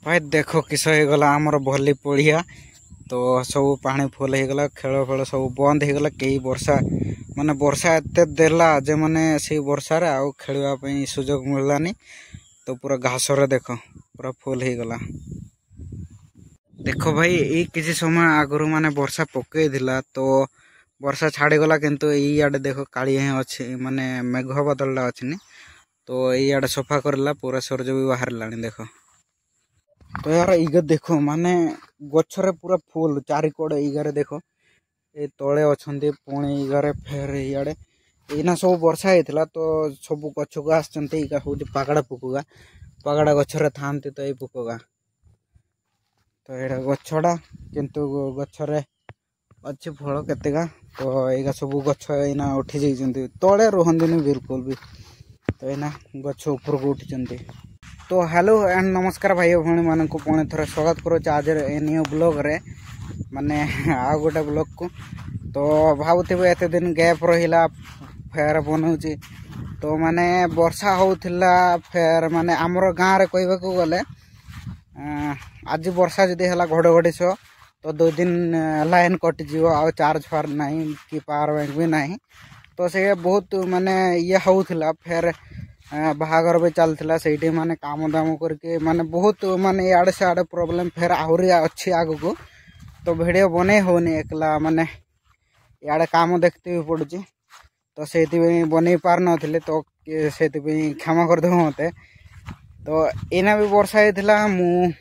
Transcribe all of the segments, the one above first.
भाई देख किस होगला आमर भली पड़िया तो सब पानी फुल होगला खेल फेल सब बंद होगला कई वर्षा माने वर्षा एत देला जे माने से वर्षा रे आउ खेलवाई सुजोग मिललानी तो पूरा घास रे देख पूरा फुल होगला। देख भाई ये किसी समय आगु माने वर्षा पकई दिला तो वर्षा छाड़ीगला किंतु इे देख काली अच्छी माने मेघ बदलटा अच्छी तो इे सफा करला पूरा सूरज भी बाहर लानी देख। तो यार इगे देखो माने गछरे पूरा फुल चारिकड़े इगारे देखो ये तले अच्छे पुणी इगारे फेर इे एना सब वर्षा होता तो सब गछ को आसचंती इगा हूँ पागड़ा पुकुगा पागड़ा गछरे थांती तो ये पुकुगा तो ये गछड़ा किंतु गछरे अच्छी फल केतेगा तो ये सब गछ एना उठी जाइए तले रुहंदिनी बिल्कुल भी तो एना गछ ऊपर को उठी। तो हेलो एंड नमस्कार भाई भाई मान को पुणी थोड़ा स्वागत करुच आज न्यू ब्लॉग रे माने आ गोटे ब्लॉग को तो भावुवे एत दिन गैप रहा फेर बनाऊँगी तो माने वर्षा होता फेर माने आमर गाँव रे कहवाक गले आज वर्षा जदि है घड़घड़ी सह तो 2 दिन लाइन कटिज आ चार्ज फार ना कि पावर बैंक भी ना तो से बहुत माने ये होता फेर बाहागर भी चलता से माने काम दाम करके माने बहुत माने इे से प्रॉब्लम फेर आहरी अच्छी आग को तो वीडियो बने होनी एकला माने इे काम देखते भी पड़ुची तो से बन पार नी तो से क्षमा करदे मत तो एना भी वर्षा होता मु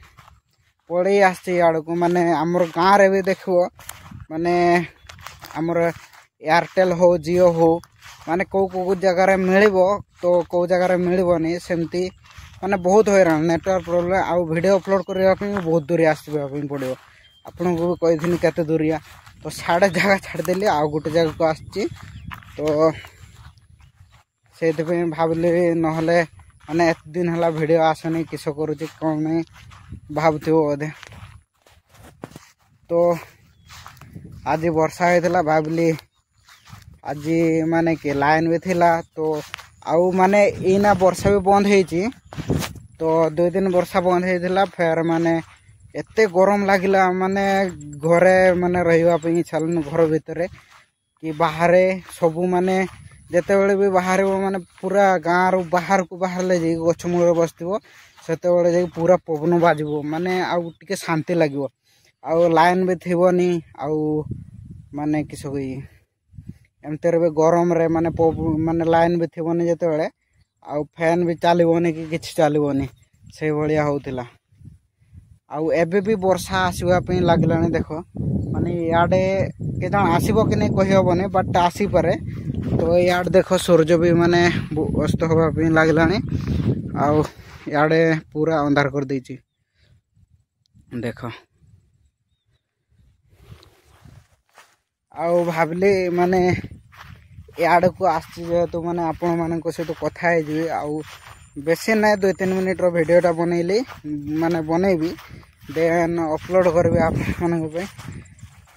पड़े आड़ को माने आमर गाँव रे भी देखो माने आमर एयरटेल हो जियो हो माने कौ जगार मिल तो कौ जगार मिलनी सेमती माने बहुत हैरान नेटवर्क प्रोब्लेम आउ वीडियो अपलोड करने बहुत दूरी आसवाई पड़ो आपन को भी कही केते दूरिया तो साढ़े जगह छाड़देली आउ गोटे जगह को आसी तो से भाविली नहले माने एत दिन है वीडियो आसनी किस करुच्ची कौन नहीं भावुव बोधे तो आज वर्षा होता भाविली आज माने कि लाइन भी थिला तो आउ माने इना वर्षा भी बंद होती तो 2 दिन वर्षा बंद होता फेर माने एते गरम लगिला माने घरे माने रही इच्छा घर भितर कि बाहर सबू माने जिते बड़े भी बाहर माने पूरा गाँव रु बाहर को बाहर जा गछ मूल बसो से पूरा पवन बाजब माने आउ टिके शांति लगे आउ लाइन भी थी आउ माने किस एमती भी गरम रे माने माने लाइन भी थी जिते बड़े आउ फैन भी चलबनी कि किसी चलबनी से भाया होता आउ एबे भी वर्षा आसवाई लगला देख माने इे के जान आसब कि नहीं कहीहबनी बट आसीपे तो इे देख सूरज भी माने अस्त होगापी लगला आउ इे पूरा अंधार कर देछि देख आउ भाविली माने इे को आसतु माने आपण मान सहित कथा आउ बेसी ना 2-3 मिनिट वीडियोटा बनैली माने बनैबी देन अपलोड करबी आपण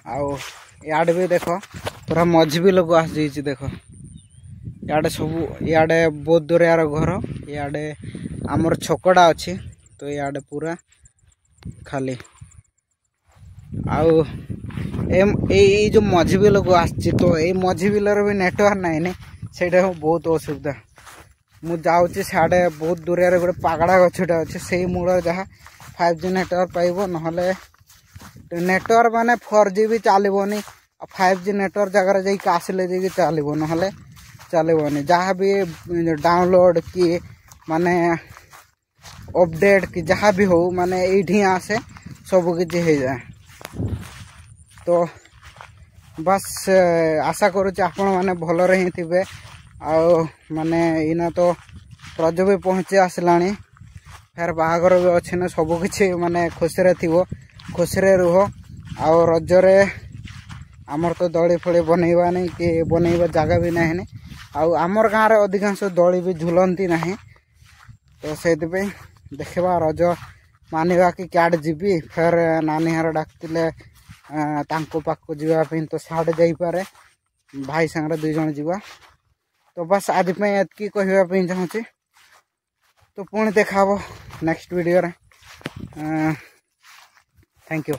आउ इे भी देख पूरा मझी भी लोग आस देख इे सब इे बहुत दूर यार घर इे आमर छकड़ा अच्छी तो इे पूरा खाली आउ ए जो मझी बिल को आसी तो ये मझी बिलर भी नेटवर्क नाइन से बहुत असुविधा मु जाऊँगी साढ़े बहुत दूर गोटे पागड़ा गछटा अच्छे से मूल जहाँ 5G नेटवर्क पाइब नहले नेटवर्क माने 4G भी चलबनी 5G नेटवर्क जगह जाइए आसिले जाइए चलो नहले चलबनी जहाँ भी डाउनलोड कि माने अपडेट कि जहाँ भी हो माने ये आसे सब किसी हो जाए तो बस आशा करुच्ची आपण मैंने भलरे ही थे आउ माने इना तो रज भी पहुँची आसला फेर बाहागर भी अच्छे ना सबकि माने खुशी थी खुशी रुह आउ रजरे आमर तो दली फली बनैबा नहीं कि बनैबा जगह भी नहीं आउ आमर गाँव रे अधिकांश दली भी झुलती ना तो से देखा रज मानवा कि क्याड जीवी फेर नानी हार डाकते तांको पाक जावाई तो साढ़े जापे भाई सांगे 2 जन जीवा तो बस आज एतकी कहवाई चाहूँगी तो पुणी देखा नेक्स्ट वीडियो रे। Thank you.